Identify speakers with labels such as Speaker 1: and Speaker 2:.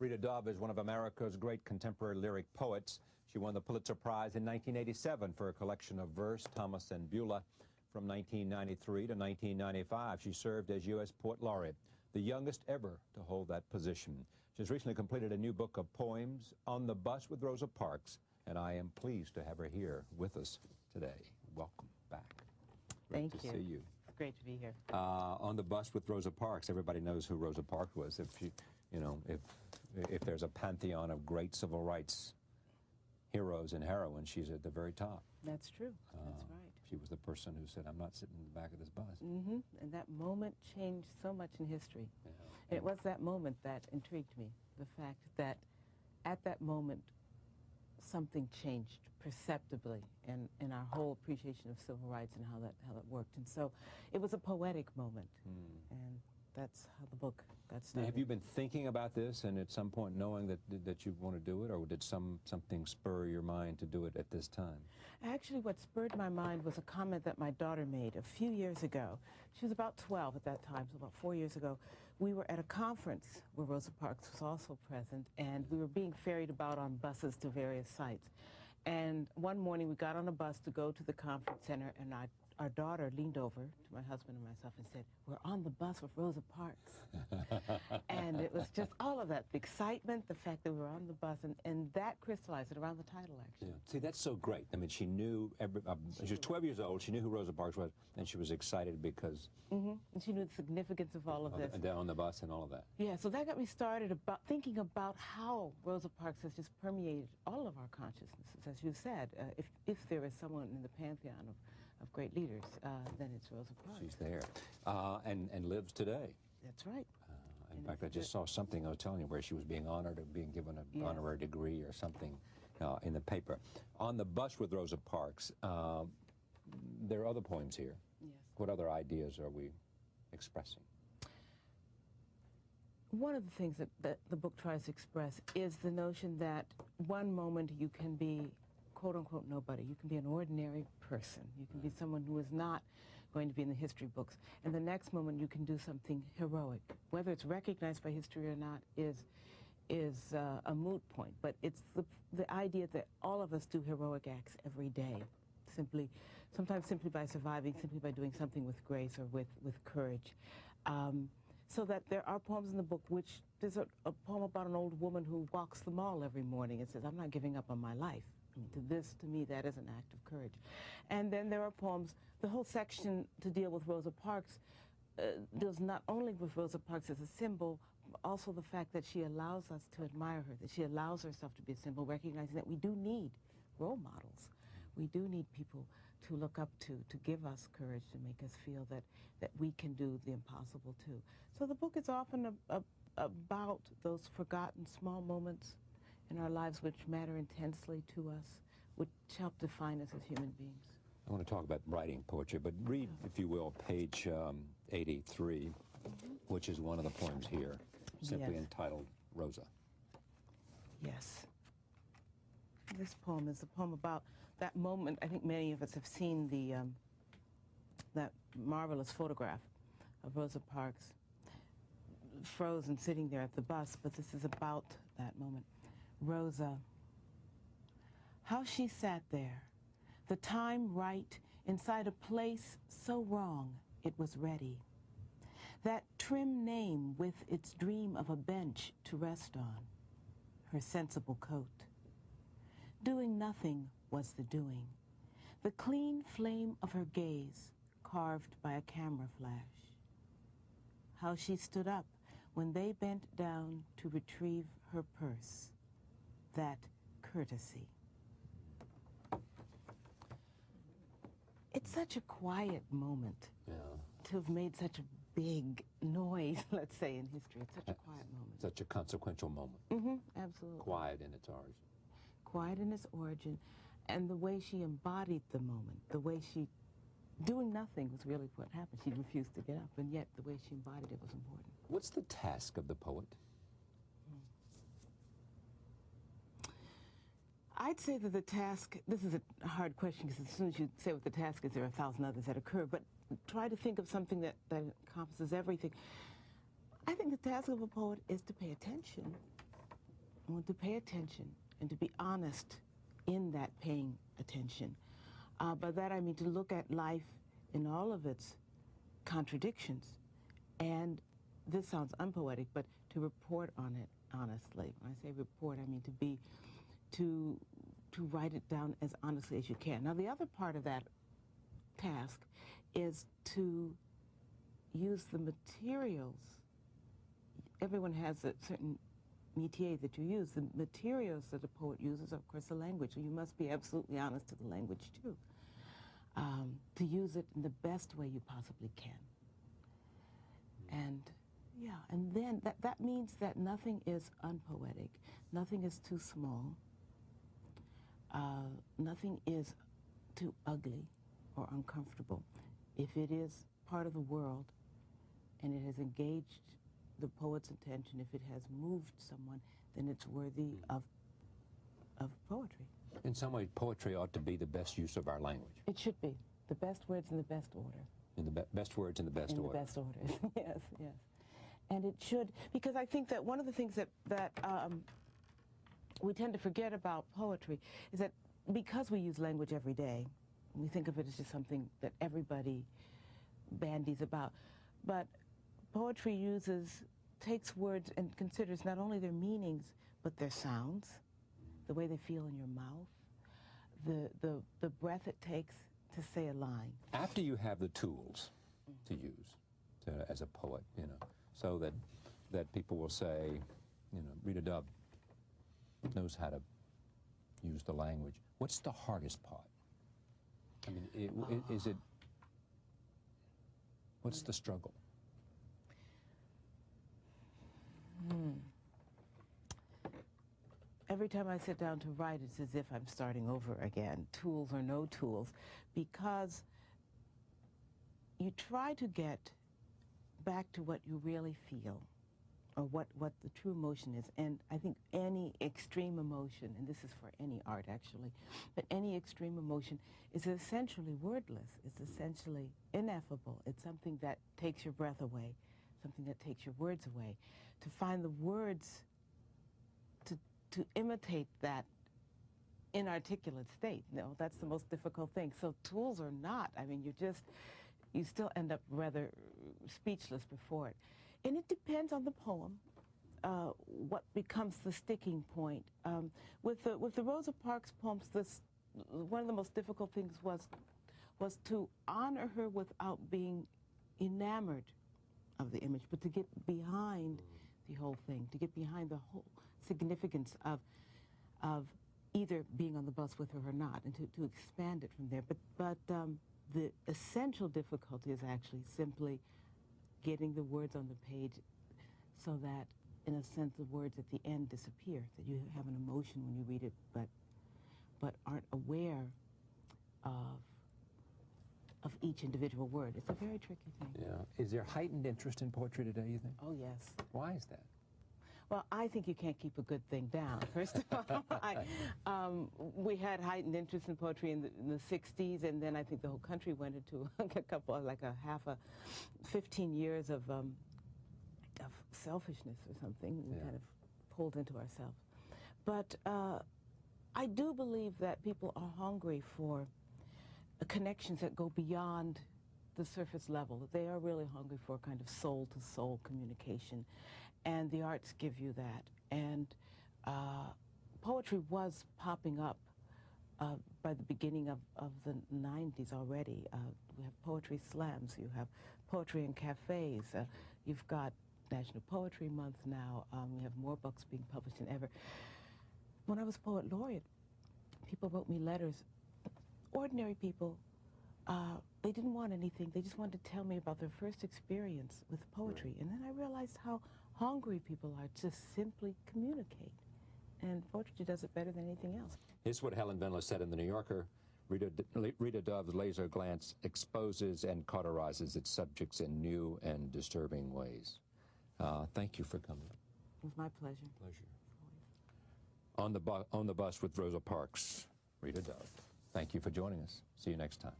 Speaker 1: Rita Dove is one of America's great contemporary lyric poets. She won the Pulitzer Prize in 1987 for a collection of verse, Thomas and Beulah. From 1993 to 1995, she served as U.S. Poet Laureate, the youngest ever to hold that position. She's recently completed a new book of poems, On the Bus with Rosa Parks, and I am pleased to have her here with us today. Welcome back. Great to see you.
Speaker 2: It's great to be here.
Speaker 1: On the Bus with Rosa Parks. Everybody knows who Rosa Parks was. If there's a pantheon of great civil rights heroes and heroines, she's at the very top.
Speaker 2: That's true. That's right.
Speaker 1: She was the person who said, "I'm not sitting in the back of this bus."
Speaker 2: Mm-hmm. And that moment changed so much in history. Yeah. And it was that moment that intrigued me. The fact that at that moment, something changed perceptibly in our whole appreciation of civil rights and how that worked. And so it was a poetic moment. And that's how the book got started.
Speaker 1: Now, have you been thinking about this and at some point knowing that you want to do it, or did something spur your mind to do it at this time?
Speaker 2: Actually, what spurred my mind was a comment that my daughter made a few years ago. She was about 12 at that time, so about 4 years ago. We were at a conference where Rosa Parks was also present, and we were being ferried about on buses to various sites. And one morning we got on a bus to go to the conference center, and our daughter leaned over to my husband and myself and said, "We're on the bus with Rosa Parks." And it was just all of that, the excitement, the fact that we were on the bus, and that crystallized it around the title, actually.
Speaker 1: Yeah. See, that's so great. I mean, she knew, she was 12 years old, she knew who Rosa Parks was, and she was excited because...
Speaker 2: And she knew the significance of all of this.
Speaker 1: On the bus and all of that.
Speaker 2: Yeah, so that got me started about thinking about how Rosa Parks has just permeated all of our consciousnesses. As you said, if there is someone in the pantheon of great leaders, then it's Rosa Parks.
Speaker 1: She's there, and lives today.
Speaker 2: That's right.
Speaker 1: In fact, I just saw something, I was telling you, where she was being honored or being given an honorary degree or something in the paper. On the Bus with Rosa Parks, there are other poems here.
Speaker 2: Yes.
Speaker 1: What other ideas are we expressing?
Speaker 2: One of the things that the book tries to express is the notion that one moment you can be quote-unquote nobody. You can be an ordinary person. You can be someone who is not going to be in the history books. And the next moment you can do something heroic. Whether it's recognized by history or not is a moot point. But it's the idea that all of us do heroic acts every day. Sometimes simply by surviving, simply by doing something with grace or with courage. So that there are poems in the book which, there's a poem about an old woman who walks the mall every morning and says, "I'm not giving up on my life." To me, that is an act of courage. And then there are poems, the whole section to deal with Rosa Parks deals not only with Rosa Parks as a symbol, but also the fact that she allows us to admire her, that she allows herself to be a symbol, recognizing that we do need role models. We do need people to look up to give us courage, to make us feel that we can do the impossible too. So the book is often about those forgotten small moments in our lives which matter intensely to us, which help define us as human beings.
Speaker 1: I want to talk about writing poetry, but read, if you will, page 83, which is one of the poems here, simply entitled Rosa.
Speaker 2: Yes. This poem is a poem about that moment. I think many of us have seen that marvelous photograph of Rosa Parks frozen sitting there at the bus, but this is about that moment. Rosa, how she sat there, the time right, inside a place so wrong it was ready. That trim name with its dream of a bench to rest on, her sensible coat. Doing nothing was the doing, the clean flame of her gaze carved by a camera flash. How she stood up when they bent down to retrieve her purse. That courtesy. It's such a quiet moment to have made such a big noise, let's say, in history. It's such a quiet moment.
Speaker 1: Such a consequential moment.
Speaker 2: Absolutely.
Speaker 1: Quiet in its origin.
Speaker 2: Quiet in its origin, and the way she embodied the moment, the way she, doing nothing was really what happened. She refused to get up, and yet the way she embodied it was important.
Speaker 1: What's the task of the poet?
Speaker 2: I'd say that the task, this is a hard question because as soon as you say what the task is, there are 1,000 others that occur, but try to think of something that encompasses everything. I think the task of a poet is to pay attention I want to pay attention and to be honest in that paying attention. By that I mean to look at life in all of its contradictions, and this sounds unpoetic, but to report on it honestly. When I say report, I mean to write it down as honestly as you can. Now, the other part of that task is to use the materials. Everyone has a certain métier that you use. The materials that a poet uses, of course, the language. So you must be absolutely honest to the language, too, to use it in the best way you possibly can. And, yeah, and then that means that nothing is unpoetic. Nothing is too small. Nothing is too ugly or uncomfortable. If it is part of the world and it has engaged the poet's attention, if it has moved someone, then it's worthy of poetry.
Speaker 1: In some ways, poetry ought to be the best use of our language.
Speaker 2: It should be. The best words in the best order.
Speaker 1: In the best words in the best order.
Speaker 2: In the best order, yes, yes. And it should, because I think that one of the things that we tend to forget about poetry is that because we use language every day, we think of it as just something that everybody bandies about. But poetry takes words and considers not only their meanings, but their sounds, the way they feel in your mouth, the breath it takes to say a line.
Speaker 1: After you have the tools to use as a poet, you know, so that people will say, you know, Rita Dove knows how to use the language. What's the hardest part? I mean, what's the struggle?
Speaker 2: Every time I sit down to write, it's as if I'm starting over again, tools or no tools, because you try to get back to what you really feel, or what the true emotion is. And I think any extreme emotion, and this is for any art actually, but any extreme emotion is essentially wordless. It's essentially ineffable. It's something that takes your breath away, something that takes your words away. To find the words to imitate that inarticulate state, you know, that's the most difficult thing. So tools or not, I mean, you still end up rather speechless before it. And it depends on the poem, what becomes the sticking point. With the Rosa Parks poems, one of the most difficult things was to honor her without being enamored of the image, but to get behind the whole thing, to get behind the whole significance of either being on the bus with her or not, and to expand it from there. But the essential difficulty is actually simply getting the words on the page so that, in a sense, the words at the end disappear, that you have an emotion when you read it, but aren't aware of each individual word. It's a very tricky thing.
Speaker 1: Yeah. Is there heightened interest in poetry today, you think?
Speaker 2: Oh, yes.
Speaker 1: Why is that?
Speaker 2: Well, I think you can't keep a good thing down, first of all. We had heightened interest in poetry in the 60s, and then I think the whole country went into a 15 years of selfishness or something. We kind of pulled into ourselves. But I do believe that people are hungry for connections that go beyond the surface level. They are really hungry for kind of soul-to-soul communication. And the arts give you that. And poetry was popping up by the beginning of the 90s already. We have poetry slams, you have poetry in cafes, you've got National Poetry Month now, we have more books being published than ever. When I was poet laureate, people wrote me letters, ordinary people. They didn't want anything, they just wanted to tell me about their first experience with poetry. And then I realized how hungry people are to simply communicate. And poetry does it better than anything else.
Speaker 1: Here's what Helen Vendler said in The New Yorker. Rita Dove's laser glance exposes and cauterizes its subjects in new and disturbing ways. Thank you for coming.
Speaker 2: It was my pleasure.
Speaker 1: On the bus with Rosa Parks, Rita Dove. Thank you for joining us. See you next time.